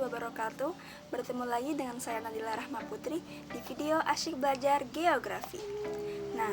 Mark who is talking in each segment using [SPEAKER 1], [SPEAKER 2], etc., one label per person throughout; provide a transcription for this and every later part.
[SPEAKER 1] wabarakatuh. Bertemu lagi dengan saya Nadila Rahma Putri di video Asyik Belajar Geografi. Nah,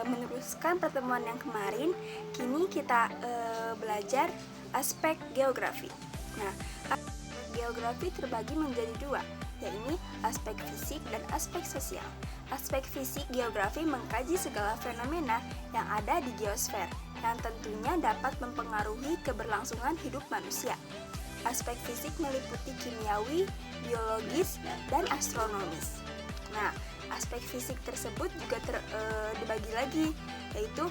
[SPEAKER 1] meneruskan pertemuan yang kemarin, kini kita belajar aspek geografi. Nah, aspek geografi terbagi menjadi dua, yaitu aspek fisik dan aspek sosial. Aspek fisik geografi mengkaji segala fenomena yang ada di geosfer, yang tentunya dapat mempengaruhi keberlangsungan hidup manusia. Aspek fisik meliputi kimiawi, biologis, dan astronomis. Nah, aspek fisik tersebut juga dibagi lagi, yaitu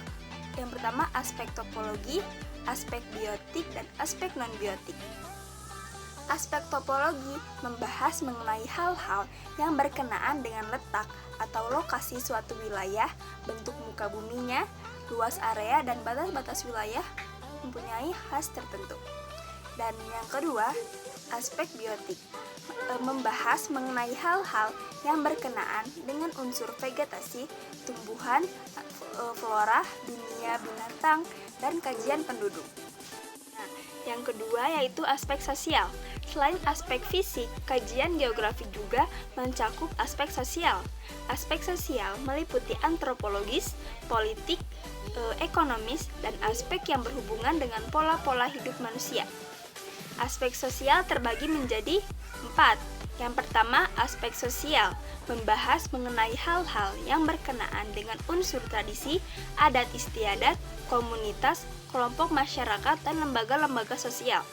[SPEAKER 1] yang pertama aspek topologi, aspek biotik, dan aspek non-biotik. Aspek topologi membahas mengenai hal-hal yang berkenaan dengan letak atau lokasi suatu wilayah, bentuk muka buminya, luas area, dan batas-batas wilayah mempunyai khas tertentu. Dan yang kedua, aspek biotik membahas mengenai hal-hal yang berkenaan dengan unsur vegetasi, tumbuhan, flora, dunia binatang, dan kajian penduduk. Nah, yang kedua yaitu aspek sosial. Selain aspek fisik, kajian geografi juga mencakup aspek sosial. Aspek sosial meliputi antropologis, politik, ekonomis, dan aspek yang berhubungan dengan pola-pola hidup manusia. Aspek sosial terbagi menjadi 4. Yang pertama, aspek sosial membahas mengenai hal-hal yang berkenaan dengan unsur tradisi, adat istiadat, komunitas, kelompok masyarakat, dan lembaga-lembaga sosial.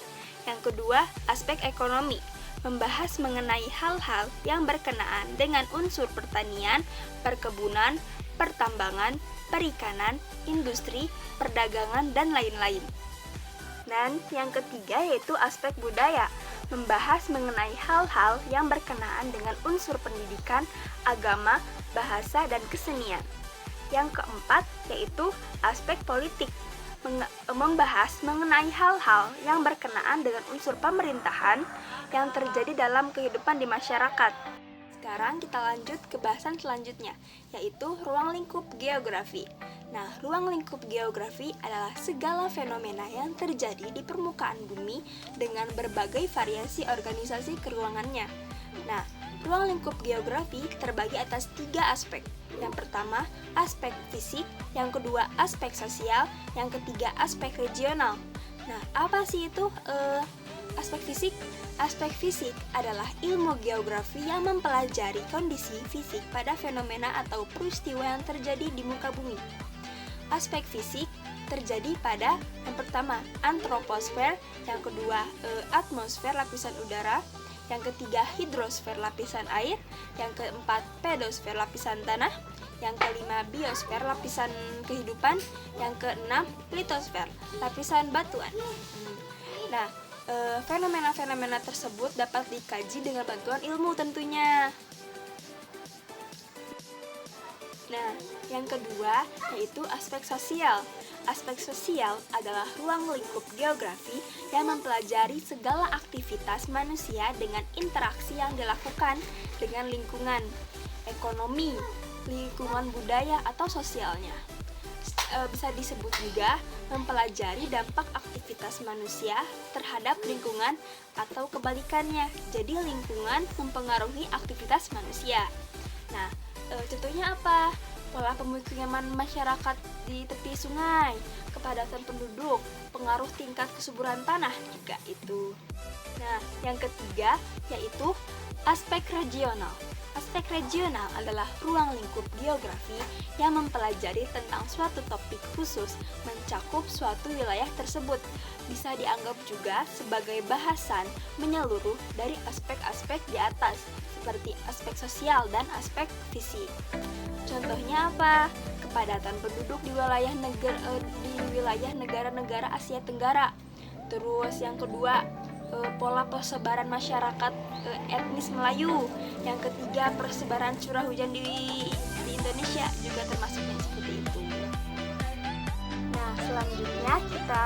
[SPEAKER 1] Yang kedua, aspek ekonomi membahas mengenai hal-hal yang berkenaan dengan unsur pertanian, perkebunan, pertambangan, perikanan, industri, perdagangan, dan lain-lain. Dan yang ketiga yaitu aspek budaya, membahas mengenai hal-hal yang berkenaan dengan unsur pendidikan, agama, bahasa, dan kesenian. Yang keempat yaitu aspek politik, membahas mengenai hal-hal yang berkenaan dengan unsur pemerintahan yang terjadi dalam kehidupan di masyarakat. Sekarang kita lanjut ke bahasan selanjutnya, yaitu ruang lingkup geografi. Nah, ruang lingkup geografi adalah segala fenomena yang terjadi di permukaan bumi dengan berbagai variasi organisasi keruangannya. Nah, ruang lingkup geografi terbagi atas 3 aspek. Yang pertama, aspek fisik, yang kedua, aspek sosial, yang ketiga, aspek regional. Nah, apa sih itu aspek fisik? Aspek fisik adalah ilmu geografi yang mempelajari kondisi fisik pada fenomena atau peristiwa yang terjadi di muka bumi. Aspek fisik terjadi pada yang pertama, antroposfer, yang kedua, atmosfer lapisan udara, yang ketiga hidrosfer lapisan air, yang keempat pedosfer lapisan tanah, yang kelima biosfer lapisan kehidupan, yang keenam litosfer lapisan batuan. Nah, fenomena-fenomena tersebut dapat dikaji dengan bantuan ilmu tentunya. Nah, yang kedua yaitu aspek sosial. Aspek sosial adalah ruang lingkup geografi yang mempelajari segala aktivitas manusia dengan interaksi yang dilakukan dengan lingkungan, ekonomi, lingkungan budaya atau sosialnya. Bisa disebut juga mempelajari dampak aktivitas manusia terhadap lingkungan atau kebalikannya. Jadi lingkungan mempengaruhi aktivitas manusia. Nah, contohnya apa? Pola pemukiman masyarakat di tepi sungai, kepadatan penduduk, pengaruh tingkat kesuburan tanah juga itu. Nah, yang ketiga yaitu aspek regional. Aspek regional adalah ruang lingkup geografi yang mempelajari tentang suatu topik khusus mencakup suatu wilayah tersebut. Bisa dianggap juga sebagai bahasan menyeluruh dari aspek-aspek di atas, seperti aspek sosial dan aspek fisik. Contohnya apa? Kepadatan penduduk di wilayah negara-negara Asia Tenggara. Terus yang kedua, pola persebaran masyarakat etnis Melayu. Yang ketiga, persebaran curah hujan di Indonesia juga termasuknya seperti itu. Nah, selanjutnya kita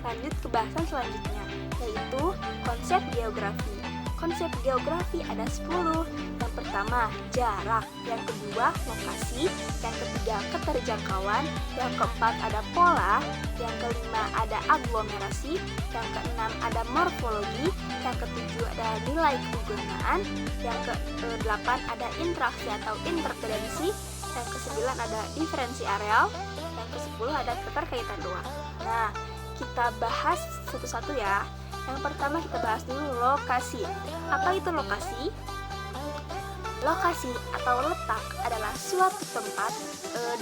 [SPEAKER 1] lanjut ke bahasan selanjutnya, yaitu konsep geografi. Konsep geografi ada 10. Yang Yang pertama, jarak. Yang kedua, lokasi. Yang ketiga, keterjangkauan. Yang keempat, ada pola. Yang kelima, ada aglomerasi. Yang keenam, ada morfologi. Yang ketujuh, ada nilai kegunaan. Yang kedelapan, ada interaksi atau interferensi. Yang kesembilan, ada diferensi areal. Yang kesepuluh, ada keterkaitan ruang. Nah, kita bahas satu-satu ya. Yang pertama kita bahas dulu lokasi. Apa itu lokasi? Lokasi atau letak adalah suatu tempat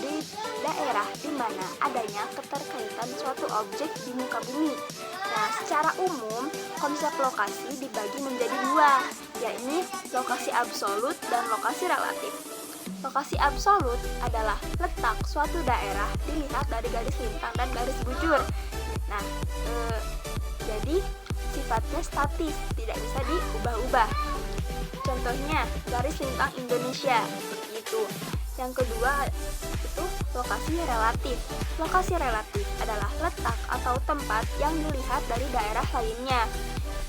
[SPEAKER 1] di daerah di mana adanya keterkaitan suatu objek di muka bumi. Nah, secara umum konsep lokasi dibagi menjadi dua, yakni lokasi absolut dan lokasi relatif. Lokasi absolut adalah letak suatu daerah dilihat dari garis lintang dan garis bujur. Nah, jadi sifatnya statis, tidak bisa diubah-ubah. Contohnya garis lintang Indonesia, seperti itu. Yang kedua itu lokasi relatif. Lokasi relatif adalah letak atau tempat yang dilihat dari daerah lainnya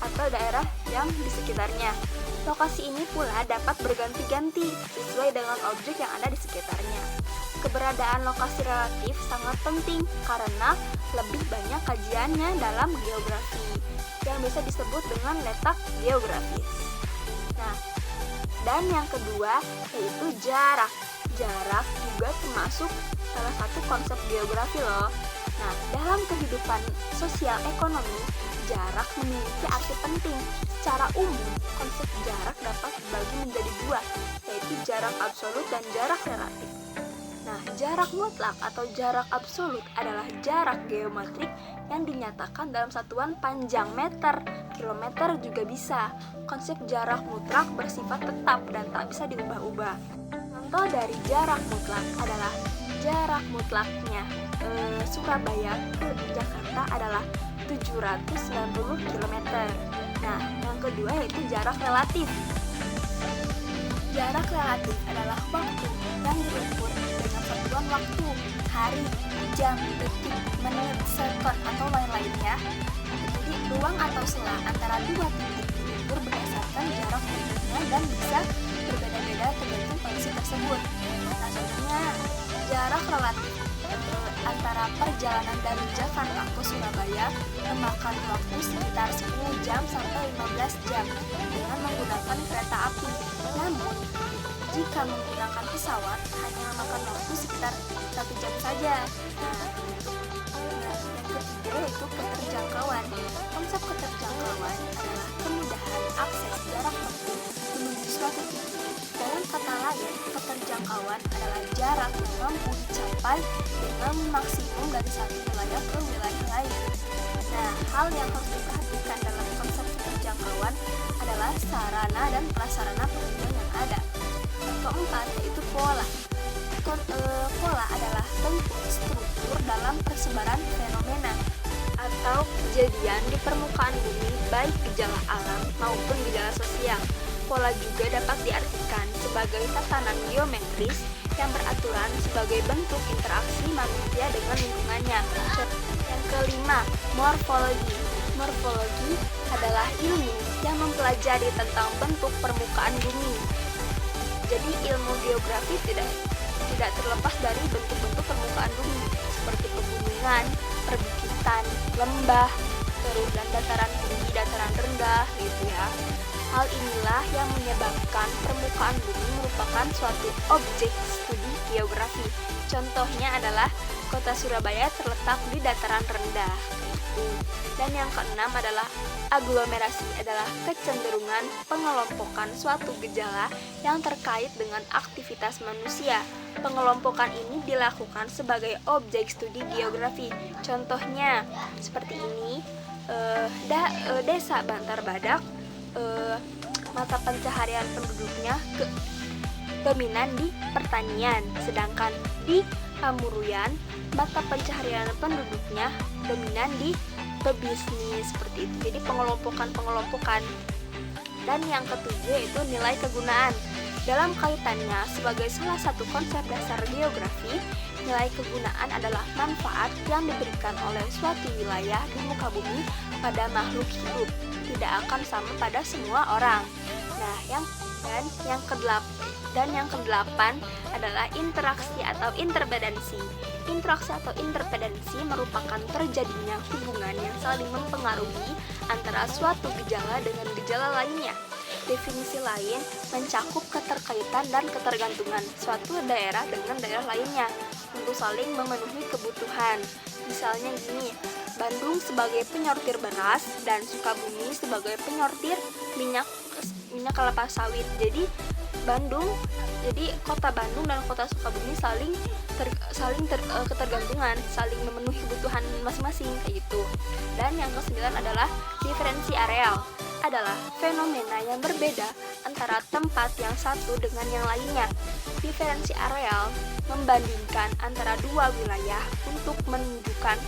[SPEAKER 1] atau daerah yang di sekitarnya. Lokasi ini pula dapat berganti-ganti sesuai dengan objek yang ada di sekitarnya. Keberadaan lokasi relatif sangat penting karena lebih banyak kajiannya dalam geografi yang bisa disebut dengan letak geografis. Nah, dan yang kedua yaitu jarak. Jarak juga termasuk salah satu konsep geografi loh. Nah, dalam kehidupan sosial ekonomi, jarak memiliki arti penting. Secara umum, konsep jarak dapat dibagi menjadi dua, yaitu jarak absolut dan jarak relatif. Nah, jarak mutlak atau jarak absolut adalah jarak geometrik yang dinyatakan dalam satuan panjang meter, kilometer juga bisa. Konsep jarak mutlak bersifat tetap dan tak bisa diubah-ubah. Contoh dari jarak mutlak adalah jarak mutlaknya Surabaya ke Jakarta adalah 790 km. Nah, yang kedua yaitu jarak relatif. Jarak relatif adalah waktu yang diukur dengan satuan waktu, hari, jam, detik, menit, sekon, atau lain-lainnya. Jadi, ruang atau sela antara dua titik diukur berdasarkan jarak tempuhnya dan bisa berbeda-beda tergantung kondisi tersebut. Nah, contohnya jarak relatif antara perjalanan dari Jakarta ke Surabaya memakan waktu sekitar 10 jam sampai 15 jam dengan menggunakan kereta api. Namun, jika menggunakan pesawat hanya memakan waktu sekitar 1 jam saja. Nah, yang ketiga yaitu keterjangkauan. Konsep keterjangkauan adalah kemudahan akses jarak tempuh menuju suatu titik. Dalam kata lain, keterjangkauan adalah jarak yang mampu dicapai dengan maksimum dari satu wilayah ke wilayah lain. Nah, hal yang harus diperhatikan dalam konsep keterjangkauan adalah sarana dan prasarana penunjang yang ada. Yang keempat yaitu pola. Pola adalah bentuk struktur dalam persebaran fenomena atau kejadian di permukaan bumi, baik gejala alam maupun gejala sosial. Pola juga dapat diartikan sebagai tatanan geometris yang beraturan sebagai bentuk interaksi manusia dengan lingkungannya. Yang kelima, morfologi. Morfologi adalah ilmu yang mempelajari tentang bentuk permukaan bumi. Jadi ilmu geografi tidak terlepas dari bentuk-bentuk permukaan bumi seperti pegunungan, perbukitan, lembah, terus dan dataran tinggi, dataran rendah gitu ya. Hal inilah yang menyebabkan permukaan bumi merupakan suatu objek studi geografi. Contohnya adalah kota Surabaya terletak di dataran rendah. Dan yang keenam adalah aglomerasi, adalah kecenderungan pengelompokan suatu gejala yang terkait dengan aktivitas manusia. Pengelompokan ini dilakukan sebagai objek studi geografi. Contohnya seperti ini, desa Bantar Badak, mata pencaharian penduduknya dominan di pertanian, sedangkan di Pamuruyan mata pencaharian penduduknya dominan di pebisnis, seperti itu. Jadi pengelompokan. Dan yang ketujuh yaitu nilai kegunaan. Dalam kaitannya sebagai salah satu konsep dasar geografi, nilai kegunaan adalah manfaat yang diberikan oleh suatu wilayah di muka bumi pada makhluk hidup, tidak akan sama pada semua orang. Nah, yang Dan yang kedelapan adalah interaksi atau interpedensi. Interaksi atau interpedensi merupakan terjadinya hubungan yang saling mempengaruhi antara suatu gejala dengan gejala lainnya. Definisi lain mencakup keterkaitan dan ketergantungan suatu daerah dengan daerah lainnya untuk saling memenuhi kebutuhan. Misalnya gini, Bandung sebagai penyortir beras dan Sukabumi sebagai penyortir minyak kelapa sawit. Jadi kota Bandung dan kota Sukabumi saling ketergantungan, saling memenuhi kebutuhan masing-masing kayak gitu. Dan yang kesembilan adalah diferensi areal, adalah fenomena yang berbeda antara tempat yang satu dengan yang lainnya. Diferensi areal membandingkan antara dua wilayah untuk menunjukkan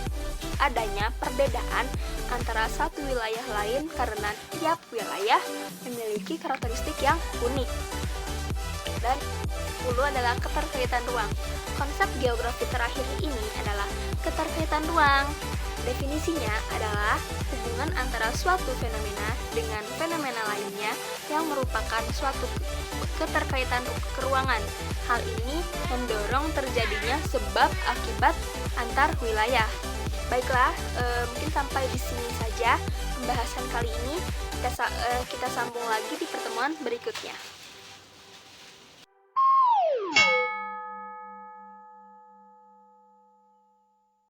[SPEAKER 1] adanya perbedaan antara satu wilayah lain karena tiap wilayah memiliki karakteristik yang unik. Dan 10 adalah keterkaitan ruang. Konsep geografi terakhir ini adalah keterkaitan ruang. Definisinya adalah hubungan antara suatu fenomena dengan fenomena lainnya yang merupakan suatu keterkaitan keruangan. Hal ini mendorong terjadinya sebab akibat antar wilayah. Baiklah, mungkin sampai di sini saja pembahasan kali ini. Kita sambung lagi di pertemuan berikutnya.